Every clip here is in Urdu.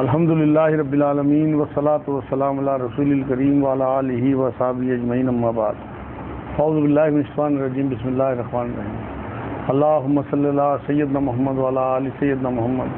الحمدللہ رب العالمین والصلاۃ والسلام علی رسول الکریم وعلی آلہ وصحبہ اجمعین اما بعد اعوذ باللہ من الشیطان الرجیم بسم اللہ الرحمن الرحیم اللہم صلی علی سیدنا محمد وعلی آل سیدنا محمد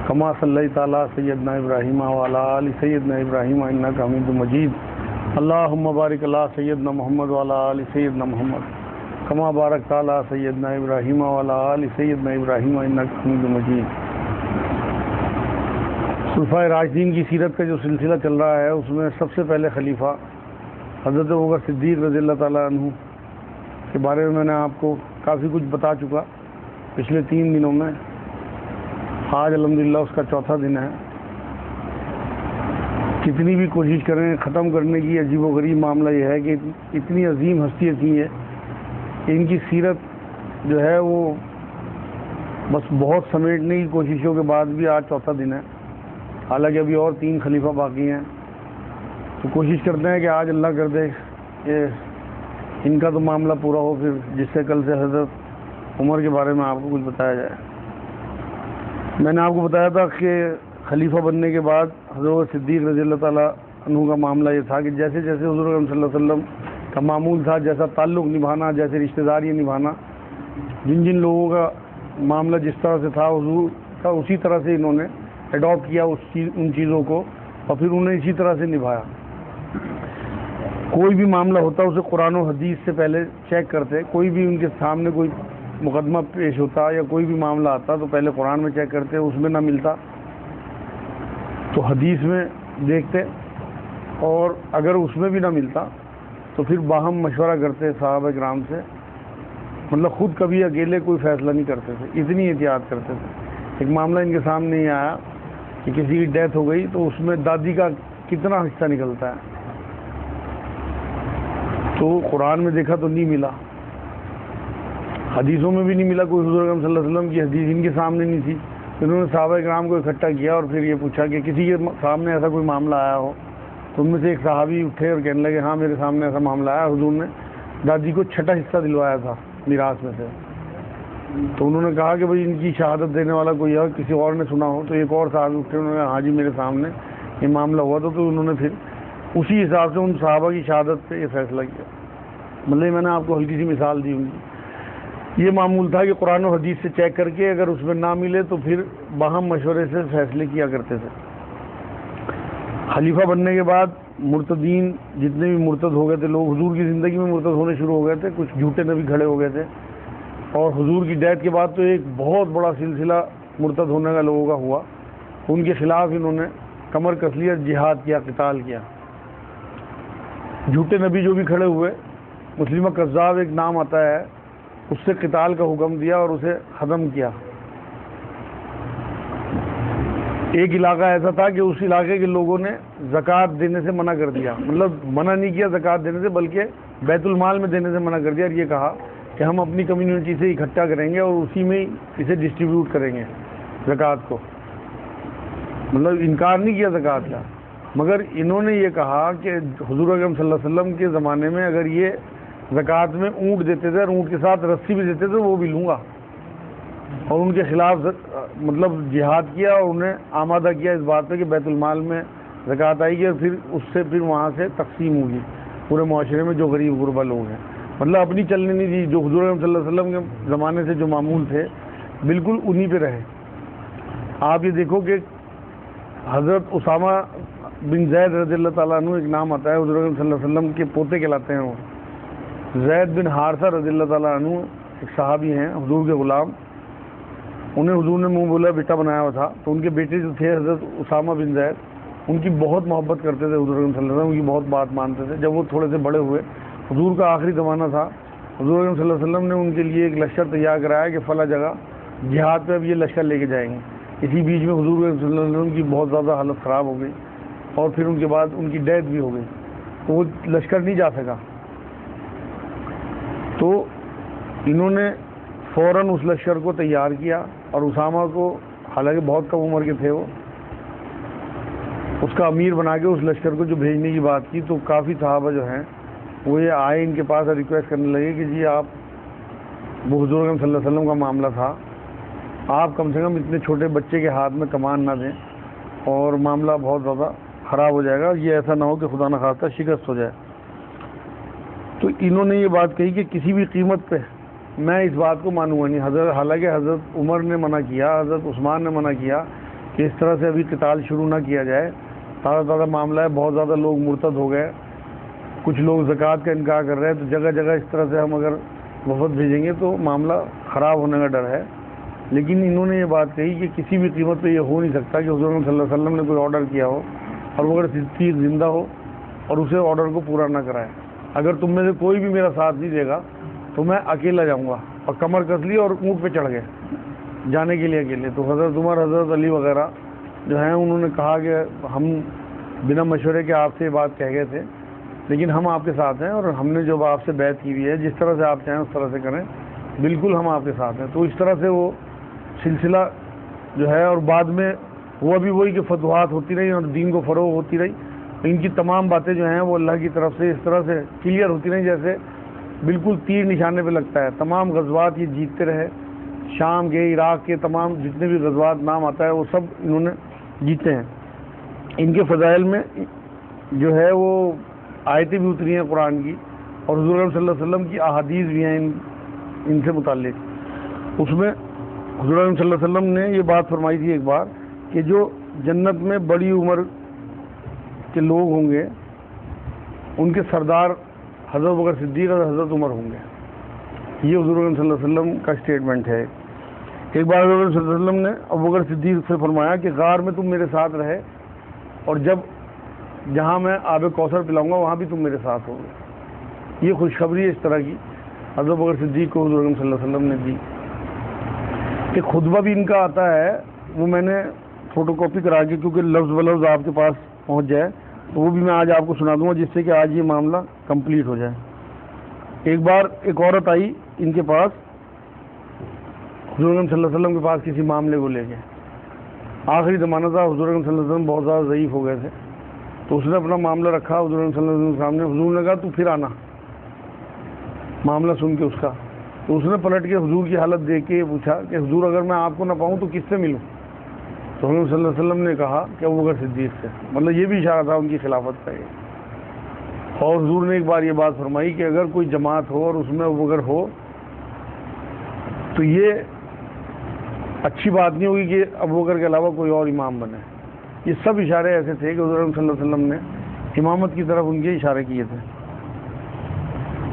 کما صلیت علی سیدنا ابراہیم وعلی آل سیدنا ابراہیم انک حمید مجید اللہم بارک علی سیدنا محمد وعلی آل سیدنا محمد کما بارکت علی سیدنا ابراہیم وعلی آل سیدنا ابراہیم انک حمید مجید۔ خلفائے راشدین کی سیرت کا جو سلسلہ چل رہا ہے اس میں سب سے پہلے خلیفہ حضرت ابوبکر صدیق رضی اللہ تعالیٰ عنہ کے بارے میں نے آپ کو کافی کچھ بتا چکا پچھلے 3 دنوں میں۔ آج الحمدللہ اس کا چوتھا دن ہے۔ کتنی بھی کوشش کریں ختم کرنے کی عجیب و غریب معاملہ یہ ہے کہ اتنی عظیم ہستیاں تھیں یہ کہ ان کی سیرت جو ہے وہ بس بہت سمیٹنے کی کوششوں کے بعد بھی آج چوتھا دن ہے، حالانکہ ابھی اور 3 خلیفہ باقی ہیں۔ تو کوشش کرتے ہیں کہ آج اللہ کر دے کہ ان کا تو معاملہ پورا ہو، پھر جس سے کل سے حضرت عمر کے بارے میں آپ کو کچھ بتایا جائے۔ میں نے آپ کو بتایا تھا کہ خلیفہ بننے کے بعد حضرت صدیق رضی اللہ تعالیٰ عنہ کا معاملہ یہ تھا کہ جیسے جیسے حضور صلی اللہ علیہ وسلم کا معمول تھا، جیسا تعلق نبھانا، جیسے رشتہ داری نبھانا، جن جن لوگوں کا معاملہ جس طرح سے تھا حضور کا اسی طرح سے انہوں نے اڈاپٹ کیا ان چیزوں کو، اور پھر انہیں اسی طرح سے نبھایا۔ کوئی بھی معاملہ ہوتا اسے قرآن و حدیث سے پہلے چیک کرتے، کوئی بھی ان کے سامنے کوئی مقدمہ پیش ہوتا یا کوئی بھی معاملہ آتا تو پہلے قرآن میں چیک کرتے، اس میں نہ ملتا تو حدیث میں دیکھتے، اور اگر اس میں بھی نہ ملتا تو پھر باہم مشورہ کرتے صحابہ کرام سے، مطلب خود کبھی اکیلے کوئی فیصلہ نہیں کرتے تھے، اتنی احتیاط کرتے تھے۔ ایک معاملہ ان کے سامنے یہ آیا کہ کسی کی ڈیتھ ہو گئی تو اس میں دادی کا کتنا حصہ نکلتا ہے، تو قرآن میں دیکھا تو نہیں ملا، حدیثوں میں بھی نہیں ملا، کوئی حضور اکرم صلی اللہ علیہ وسلم کی حدیث ان کے سامنے نہیں تھی۔ انہوں نے صحابہ کرام کو اکٹھا کیا اور پھر یہ پوچھا کہ کسی کے سامنے ایسا کوئی معاملہ آیا ہو، تو ان میں سے ایک صحابی اٹھے اور کہنے لگے ہاں میرے سامنے ایسا معاملہ آیا، حضور نے دادی کو 6واں حصہ دلوایا تھا میراث میں سے۔ تو انہوں نے کہا کہ بھئی ان کی شہادت دینے والا کوئی ہے، کسی اور نے سنا ہو، تو ایک اور صحابی اٹھے، انہوں نے کہا ہاں جی میرے سامنے یہ معاملہ ہوا تھا، تو انہوں نے پھر اسی حساب سے ان صحابہ کی شہادت پہ یہ فیصلہ کیا۔ مطلب میں نے آپ کو ہلکی سی مثال دی ان کی۔ یہ معمول تھا کہ قرآن و حدیث سے چیک کر کے اگر اس میں نہ ملے تو پھر باہم مشورے سے فیصلے کیا کرتے تھے۔ خلیفہ بننے کے بعد مرتدین جتنے بھی مرتد ہو گئے تھے لوگ، حضور کی زندگی میں مرتد ہونے شروع ہو گئے تھے، کچھ جھوٹے نبی کھڑے ہو گئے تھے، اور حضور کی ڈیتھ کے بعد تو ایک بہت بڑا سلسلہ مرتد ہونے کا لوگوں کا ہوا۔ ان کے خلاف انہوں نے کمر کس لی، جہاد کیا، قتال کیا۔ جھوٹے نبی جو بھی کھڑے ہوئے، مسلمہ کذاب ایک نام آتا ہے، اس سے قتال کا حکم دیا اور اسے ختم کیا۔ ایک علاقہ ایسا تھا کہ اس علاقے کے لوگوں نے زکوٰۃ دینے سے منع کر دیا، مطلب منع نہیں کیا زکوٰۃ دینے سے، بلکہ بیت المال میں دینے سے منع کر دیا، اور یہ کہا کہ ہم اپنی کمیونٹی سے اکٹھا کریں گے اور اسی میں اسے ڈسٹریبیوٹ کریں گے زکوٰۃ کو، مطلب انکار نہیں کیا زکوٰۃ کا، مگر انہوں نے یہ کہا کہ حضور اکرم صلی اللہ علیہ وسلم کے زمانے میں اگر یہ زکوٰۃ میں اونٹ دیتے تھے اور اونٹ کے ساتھ رسی بھی دیتے تھے وہ بھی لوں گا، اور ان کے خلاف مطلب جہاد کیا اور انہیں آمادہ کیا اس بات پہ کہ بیت المال میں زکوٰۃ آئے گی اور پھر اس سے پھر وہاں سے تقسیم ہوگی پورے معاشرے میں جو غریب غربا لوگ ہیں، مطلب اپنی چلنے نہیں دی، جو حضور صلی اللہ علیہ وسلم کے زمانے سے جو معمول تھے بالکل انہی پہ رہے۔ آپ یہ دیکھو کہ حضرت اسامہ بن زید رضی اللہ تعالیٰ عنہ ایک نام آتا ہے، حضور صلی اللہ علیہ وسلم کے پوتے کہلاتے ہیں وہ، زید بن حارثہ رضی اللہ تعالیٰ عنہ ایک صحابی ہیں حضور کے غلام، انہیں حضور نے منہ بولا بیٹا بنایا ہوا تھا، تو ان کے بیٹے جو تھے حضرت اسامہ بن زید ان کی بہت محبت کرتے تھے، حضور صلی اللہ علیہ وسلم ان کی بہت بات مانتے تھے۔ جب وہ تھوڑے سے بڑے ہوئے، حضور کا آخری زمانہ تھا، حضور صلی اللہ علیہ وسلم نے ان کے لیے ایک لشکر تیار کرایا کہ فلاں جگہ جہاد پہ اب یہ لشکر لے کے جائیں گے۔ اسی بیچ میں حضور صلی اللہ علیہ وسلم کی بہت زیادہ حالت خراب ہو گئی اور پھر ان کے بعد ان کی ڈیتھ بھی ہو گئی، تو وہ لشکر نہیں جا سکا، تو انہوں نے فوراً اس لشکر کو تیار کیا، اور اسامہ کو حالانکہ بہت کم عمر کے تھے وہ، اس کا امیر بنا کے اس لشکر کو جو بھیجنے کی بات کی، تو کافی صحابہ جو ہیں وہ یہ آئے ان کے پاس اور ریکویسٹ کرنے لگے کہ جی آپ، وہ حضور صلی اللہ علیہ وسلم کا معاملہ تھا، آپ کم سے کم اتنے چھوٹے بچے کے ہاتھ میں کمان نہ دیں، اور معاملہ بہت زیادہ خراب ہو جائے گا. یہ ایسا نہ ہو کہ خدا نخواستہ شکست ہو جائے. تو انہوں نے یہ بات کہی کہ کسی بھی قیمت پہ میں اس بات کو مانوں گا نہیں. حالانکہ حضرت عمر نے منع کیا, حضرت عثمان نے منع کیا کہ اس طرح سے ابھی قتال شروع نہ کیا جائے. تازہ معاملہ ہے, بہت زیادہ لوگ مرتد ہو گئے, کچھ لوگ زکوٰۃ کا انکار کر رہے ہیں, تو جگہ جگہ اس طرح سے ہم اگر وفد بھیجیں گے تو معاملہ خراب ہونے کا ڈر ہے. لیکن انہوں نے یہ بات کہی کہ کسی بھی قیمت پہ یہ ہو نہیں سکتا کہ حضور صلی اللہ علیہ وسلم نے کوئی آرڈر کیا ہو اور وہ اگر صدیق زندہ ہو اور اسے آرڈر کو پورا نہ کرائے. اگر تم میں سے کوئی بھی میرا ساتھ نہیں دے گا تو میں اکیلا جاؤں گا. اور کمر کس لی اور اونٹ پہ چڑھ گئے جانے کے لیے اکیلے. تو حضرت عمر, حضرت علی وغیرہ جو ہیں انہوں نے کہا کہ ہم بنا مشورے کے آپ سے یہ بات کہہ گئے تھے, لیکن ہم آپ کے ساتھ ہیں اور ہم نے جو آپ سے بیعت کی ہوئی ہے جس طرح سے آپ چاہیں اس طرح سے کریں, بالکل ہم آپ کے ساتھ ہیں. تو اس طرح سے وہ سلسلہ جو ہے, اور بعد میں ہوا بھی وہی کہ فتوحات ہوتی رہی اور دین کو فروغ ہوتی رہی. ان کی تمام باتیں جو ہیں وہ اللہ کی طرف سے اس طرح سے کلیئر ہوتی رہی جیسے بالکل تیر نشانے پہ لگتا ہے. تمام غزوات یہ جیتتے رہے, شام کے, عراق کے, تمام جتنے بھی غزوات نام آتا ہے وہ سب انہوں نے جیتے ہیں. ان کے فضائل میں جو ہے وہ آیتیں بھی اتری ہیں قرآن کی, اور حضور صلی اللہ علیہ وسلم کی احادیث بھی ہیں ان سے متعلق. اس میں حضور صلی اللہ علیہ وسلم نے یہ بات فرمائی تھی ایک بار کہ جو جنت میں بڑی عمر کے لوگ ہوں گے ان کے سردار حضرت بکر صدیق اور حضرت عمر ہوں گے. یہ حضور صلی اللہ علیہ وسلم کا اسٹیٹمنٹ ہے. ایک بار حضور صلی اللہ علیہ وسلم نے ابو بکر صدیق سے فرمایا کہ غار میں تم میرے ساتھ رہے, اور جب جہاں میں آب کوثر پلاؤں گا وہاں بھی تم میرے ساتھ ہوگے. یہ خوشخبری اس طرح کی حضرت بکر صدیق کو حضور صلی اللہ علیہ وسلم نے دی. ایک خطبہ بھی ان کا آتا ہے, وہ میں نے فوٹو کاپی کرا کے, کیونکہ لفظ بلفظ آپ کے پاس پہنچ جائے تو وہ بھی میں آج آپ کو سنا دوں گا, جس سے کہ آج یہ معاملہ کمپلیٹ ہو جائے. ایک بار ایک عورت آئی ان کے پاس, حضور صلی اللہ علیہ وسلم کے پاس کسی معاملے کو لے کے. آخری زمانہ تھا, حضور صلی اللہ علیہ وسلم بہت زیادہ ضعیف ہو گئے تھے, تو اس نے اپنا معاملہ رکھا حضور صلی اللہ علیہ وسلم کے سامنے. حضور نے کہا تو پھر آنا معاملہ سن کے اس کا. تو اس نے پلٹ کے حضور کی حالت دیکھ کے پوچھا کہ حضور اگر میں آپ کو نہ پاؤں تو کس سے ملوں؟ تو حضور صلی اللہ علیہ وسلم نے کہا کہ ابو بکر صدیق سے. مطلب یہ بھی اشارہ تھا ان کی خلافت کا. یہ اور حضور نے ایک بار یہ بات فرمائی کہ اگر کوئی جماعت ہو اور اس میں ابو بکر ہو تو یہ اچھی بات نہیں ہوگی کہ ابو بکر کے علاوہ کوئی اور امام بنے. یہ سب اشارے ایسے تھے کہ حضور صلی اللہ علیہ وسلم نے امامت کی طرف ان کے اشارے کیے تھے.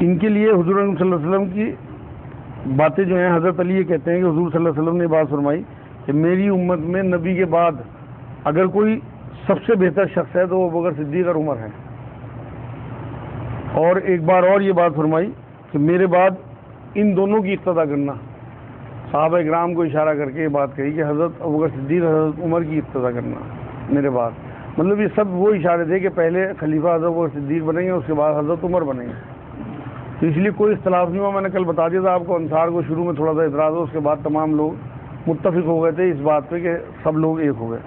ان کے لیے حضور صلی اللہ علیہ وسلم کی باتیں جو ہیں, حضرت علی یہ کہتے ہیں کہ حضور صلی اللہ علیہ وسلم نے یہ بات فرمائی کہ میری امت میں نبی کے بعد اگر کوئی سب سے بہتر شخص ہے تو وہ ابو بکر صدیق اور عمر ہیں. اور ایک بار اور یہ بات فرمائی کہ میرے بعد ان دونوں کی اقتدا کرنا. صحابہ اکرام کو اشارہ کر کے یہ بات کہی کہ حضرت ابو بکر صدیق اور حضرت عمر کی اقتدا کرنا میرے بعد. مطلب یہ سب وہ اشارے تھے کہ پہلے خلیفہ حضرت ابو بکر صدیق بنیں گے, اس کے بعد حضرت عمر بنیں گے. تو اس لیے کوئی اختلاف نہیں ہوا. میں نے کل بتا دیا تھا آپ کو, انصار کو شروع میں تھوڑا سا اعتراض ہو, اس کے بعد تمام لوگ متفق ہو گئے تھے اس بات پہ کہ سب لوگ ایک ہو گئے.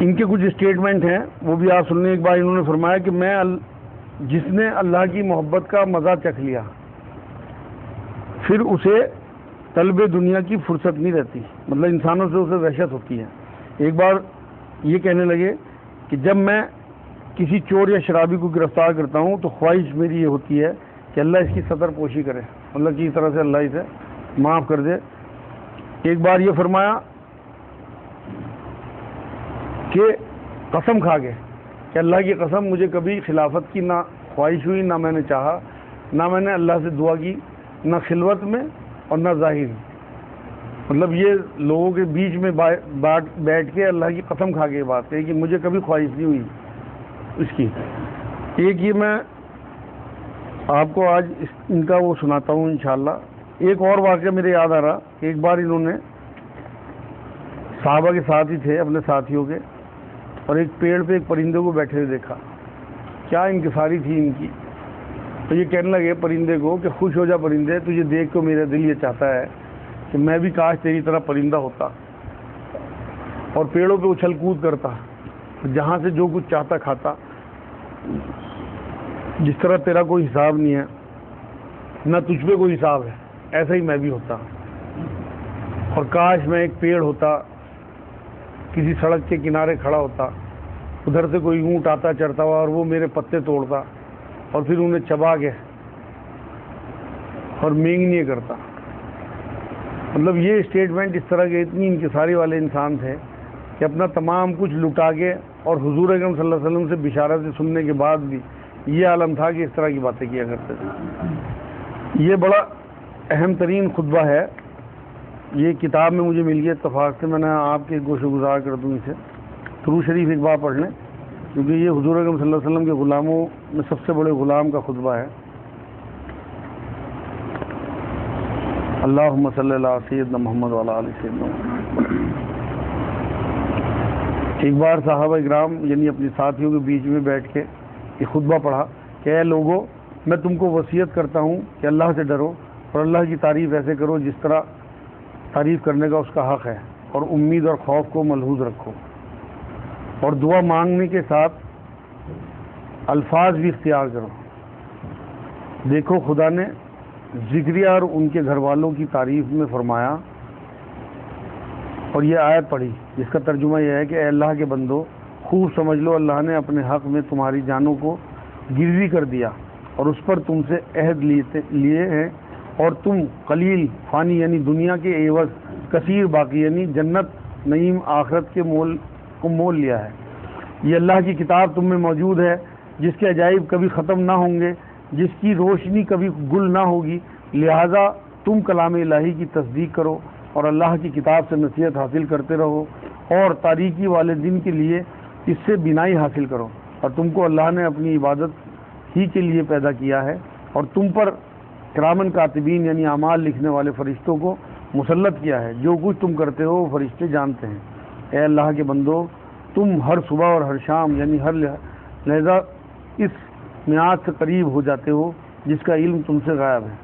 ان کے کچھ اسٹیٹمنٹ ہیں وہ بھی آپ سن لیں. ایک بار انہوں نے فرمایا کہ میں جس نے اللہ کی محبت کا مزہ چکھ لیا پھر اسے طلب دنیا کی فرصت نہیں رہتی. مطلب انسانوں سے اسے وحشت ہوتی ہے. ایک بار یہ کہنے لگے کہ جب میں کسی چور یا شرابی کو گرفتار کرتا ہوں تو خواہش میری یہ ہوتی ہے کہ اللہ اس کی ستر پوشی کرے, مطلب کس طرح سے اللہ اسے معاف کر دے. ایک بار یہ فرمایا کہ قسم کھا کے کہ اللہ کی قسم مجھے کبھی خلافت کی نہ خواہش ہوئی, نہ میں نے چاہا, نہ میں نے اللہ سے دعا کی, نہ خلوت میں اور نہ ظاہر. مطلب یہ لوگوں کے بیچ میں بیٹھ کے اللہ کی قسم کھا کے یہ بات ہے کہ مجھے کبھی خواہش نہیں ہوئی اس کی. ایک یہ میں آپ کو آج ان کا وہ سناتا ہوں انشاءاللہ. ایک اور واقعہ میرے یاد آ رہا. ایک بار انہوں نے صحابہ کے ساتھ ہی تھے اپنے ساتھیوں کے, اور ایک پیڑ پہ ایک پرندے کو بیٹھے ہوئے دیکھا. کیا انکساری تھی ان کی. تو یہ کہنے لگے پرندے کو کہ خوش ہو جا پرندے, تجھے دیکھ کے میرا دل یہ چاہتا ہے کہ میں بھی کاش تیری طرح پرندہ ہوتا اور پیڑوں پہ اچھل کود کرتا, جہاں سے جو کچھ چاہتا کھاتا. جس طرح تیرا کوئی حساب نہیں ہے نہ تجھ پہ کوئی حساب ہے, ایسا ہی میں بھی ہوتا. اور کاش میں ایک پیڑ ہوتا کسی سڑک کے کنارے کھڑا ہوتا، ادھر سے کوئی اونٹ آتا چرتا ہوا اور وہ میرے پتے توڑتا اور پھر انہیں چبا کے اور مینگنی کرتا. مطلب یہ اسٹیٹمنٹ اس طرح کے اتنی انکساری والے انسان تھے کہ اپنا تمام کچھ لٹا کے، اور حضور اکرم صلی اللہ علیہ وسلم سے بشارتیں سننے کے بعد بھی یہ عالم تھا کہ اس طرح کی باتیں کیا کرتے تھے. یہ بڑا اہم ترین خطبہ ہے. یہ کتاب میں مجھے مل گئی اتفاق سے، میں نے آپ کے گوش گزار کر دوں اسے. درود شریف ایک بار پڑھ لیں، کیونکہ یہ حضور اکرم صلی اللہ علیہ وسلم کے غلاموں میں سب سے بڑے غلام کا خطبہ ہے. اللہم صلی اللہ سیدنا محمد وعلی آل سیدنا محمد. ایک بار صحابہ اکرام یعنی اپنے ساتھیوں کے بیچ میں بیٹھ کے یہ خطبہ پڑھا کہ اے لوگو، میں تم کو وصیت کرتا ہوں کہ اللہ سے ڈرو اور اللہ کی تعریف ایسے کرو جس طرح تعریف کرنے کا اس کا حق ہے، اور امید اور خوف کو ملحوظ رکھو، اور دعا مانگنے کے ساتھ الفاظ بھی اختیار کرو. دیکھو خدا نے ذکریہ اور ان کے گھر والوں کی تعریف میں فرمایا اور یہ آیت پڑھی جس کا ترجمہ یہ ہے کہ اے اللہ کے بندو، خوب سمجھ لو اللہ نے اپنے حق میں تمہاری جانوں کو گروی کر دیا اور اس پر تم سے عہد لیے ہیں، اور تم قلیل فانی یعنی دنیا کے عوض کثیر باقی یعنی جنت نعیم آخرت کے مول کو مول لیا ہے. یہ اللہ کی کتاب تم میں موجود ہے جس کے عجائب کبھی ختم نہ ہوں گے، جس کی روشنی کبھی گل نہ ہوگی، لہذا تم کلام الہی کی تصدیق کرو اور اللہ کی کتاب سے نصیحت حاصل کرتے رہو، اور تاریکی والے دن کے لیے اس سے بینائی حاصل کرو. اور تم کو اللہ نے اپنی عبادت ہی کے لیے پیدا کیا ہے، اور تم پر کرامن کاتبین یعنی اعمال لکھنے والے فرشتوں کو مسلط کیا ہے. جو کچھ تم کرتے ہو وہ فرشتے جانتے ہیں. اے اللہ کے بندو، تم ہر صبح اور ہر شام یعنی ہر لحظہ اس میعاد سے قریب ہو جاتے ہو جس کا علم تم سے غائب ہے،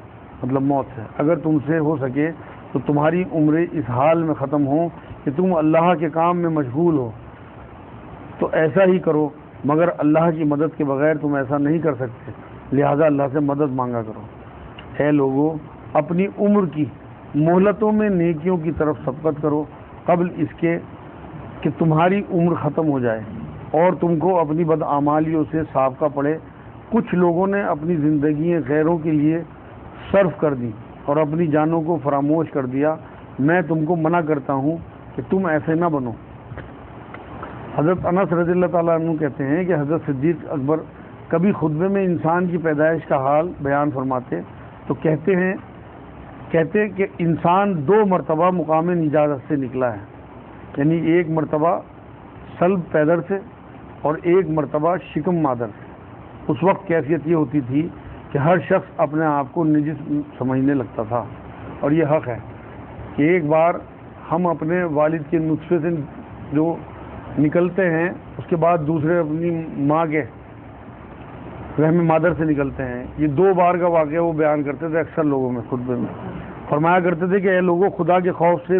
مطلب موت سے. اگر تم سے ہو سکے تو تمہاری عمریں اس حال میں ختم ہوں کہ تم اللہ کے کام میں مشغول ہو تو ایسا ہی کرو، مگر اللہ کی مدد کے بغیر تم ایسا نہیں کر سکتے، لہذا اللہ سے مدد مانگا کرو. اے لوگو، اپنی عمر کی مہلتوں میں نیکیوں کی طرف سبقت کرو قبل اس کے کہ تمہاری عمر ختم ہو جائے اور تم کو اپنی بدعمالیوں سے سابقہ پڑے. کچھ لوگوں نے اپنی زندگیاں غیروں کے لیے صرف کر دی اور اپنی جانوں کو فراموش کر دیا. میں تم کو منع کرتا ہوں کہ تم ایسے نہ بنو. حضرت انس رضی اللہ تعالیٰ عنہ کہتے ہیں کہ حضرت صدیق اکبر کبھی خطبے میں انسان کی پیدائش کا حال بیان فرماتے تو کہتے ہیں کہ انسان 2 مرتبہ مقام نجاست سے نکلا ہے، یعنی ایک مرتبہ صلب پیدر سے اور ایک مرتبہ شکم مادر سے. اس وقت کیفیت یہ ہوتی تھی کہ ہر شخص اپنے آپ کو نجس سمجھنے لگتا تھا، اور یہ حق ہے کہ ایک بار ہم اپنے والد کے نطفے سے جو نکلتے ہیں اس کے بعد دوسرے اپنی ماں کے رحم مادر سے نکلتے ہیں. یہ 2 بار کا واقعہ وہ بیان کرتے تھے اکثر لوگوں میں خطبے میں. فرمایا کرتے تھے کہ اے لوگوں، خدا کے خوف سے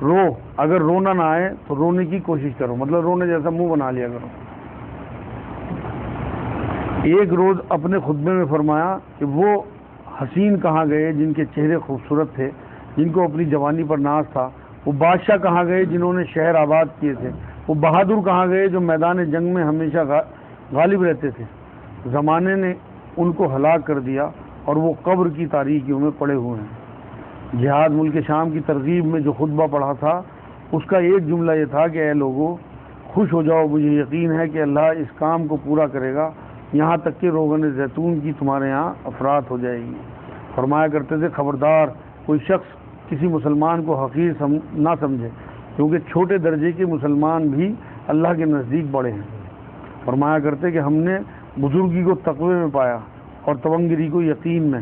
رو، اگر رونا نہ آئے تو رونے کی کوشش کرو، مطلب رونے جیسا منہ بنا لیا کرو. ایک روز اپنے خطبے میں فرمایا کہ وہ حسین کہاں گئے جن کے چہرے خوبصورت تھے، جن کو اپنی جوانی پر ناز تھا. وہ بادشاہ کہاں گئے جنہوں نے شہر آباد کیے تھے. وہ بہادر کہاں گئے جو میدان جنگ میں ہمیشہ غالب رہتے تھے. زمانے نے ان کو ہلاک کر دیا اور وہ قبر کی تاریکیوں میں پڑے ہوئے ہیں. جہاد ملک شام کی ترغیب میں جو خطبہ پڑھا تھا اس کا ایک جملہ یہ تھا کہ اے لوگو، خوش ہو جاؤ، مجھے یقین ہے کہ اللہ اس کام کو پورا کرے گا، یہاں تک کہ روغن زیتون کی تمہارے یہاں افراط ہو جائے گی. فرمایا کرتے تھے خبردار کوئی شخص کسی مسلمان کو حقیر نہ سمجھے، کیونکہ چھوٹے درجے کے مسلمان بھی اللہ کے نزدیک بڑے ہیں. فرمایا کرتے کہ ہم نے بزرگی کو تقوی میں پایا اور تونگری کو یقین میں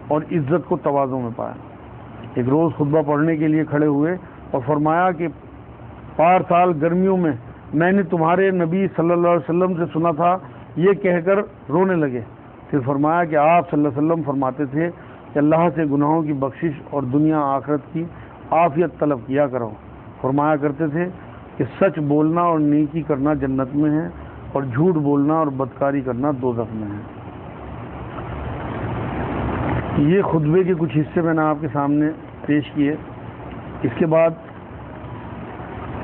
اور عزت کو تواضع میں پایا. ایک روز خطبہ پڑھنے کے لیے کھڑے ہوئے اور فرمایا کہ پار سال گرمیوں میں نے تمہارے نبی صلی اللہ علیہ وسلم سے سنا تھا، یہ کہہ کر رونے لگے. پھر فرمایا کہ آپ صلی اللہ علیہ وسلم فرماتے تھے کہ اللہ سے گناہوں کی بخشش اور دنیا آخرت کی عافیت طلب کیا کرو. فرمایا کرتے تھے کہ سچ بولنا اور نیکی کرنا جنت میں ہے اور جھوٹ بولنا اور بدکاری کرنا دوزخ میں ہے. یہ خطبے کے کچھ حصے میں نے آپ کے سامنے پیش کیے. اس کے بعد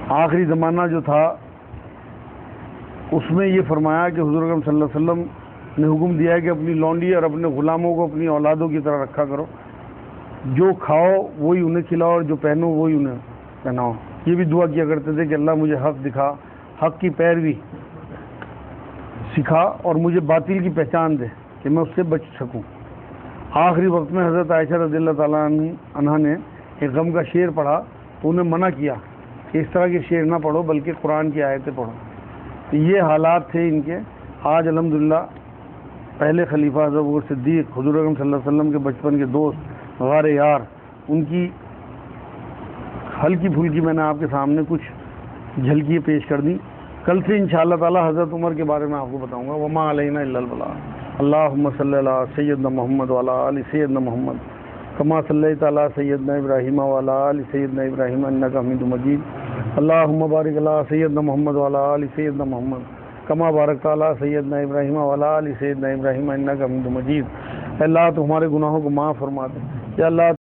آخری زمانہ جو تھا اس میں یہ فرمایا کہ حضور اکرم صلی اللہ علیہ وسلم نے حکم دیا ہے کہ اپنی لونڈی اور اپنے غلاموں کو اپنی اولادوں کی طرح رکھا کرو، جو کھاؤ وہی انہیں کھلاؤ اور جو پہنو وہی انہیں پہناؤ۔ یہ بھی دعا کیا کرتے تھے کہ اللہ مجھے حق دکھا، حق کی پیروی سکھا اور مجھے باطل کی پہچان دے کہ میں اس سے بچ سکوں۔ آخری وقت میں حضرت عائشہ رضی اللہ تعالیٰ عنہا نے ایک غم کا شعر پڑھا تو انہیں منع کیا کہ اس طرح کے شعر نہ پڑھو بلکہ قرآن کی آیتیں پڑھو۔ تو یہ حالات تھے ان کے۔ آج الحمدللہ پہلے خلیفہ حضرت ابوبکر صدیق، حضور اکرم صلی اللہ علیہ وسلم کے بچپن کے دوست، غار یار، ان کی ہلکی پھلکی میں نے آپ کے سامنے کچھ جھلکیاں پیش کر دیں۔ کل سے انشاءاللہ تعالی حضرت عمر کے بارے میں آپ کو بتاؤں گا۔ وما علینا الا البلاغ۔ اللہم صلی علی سیدنا محمد وعلی آل سیدنا محمد کما صلیت علی سیدنا ابراہیم وعلی آل سیدنا ابراہیم انک حمید مجید۔ اللہم بارک علی سیدنا محمد وعلی آل سیدنا محمد کما بارکت علی سیدنا ابراہیم وعلی آل سیدنا ابراہیم انک حمید مجید۔ اللہ تو ہمارے گناہوں کو معاف فرما دے۔ یا اللہ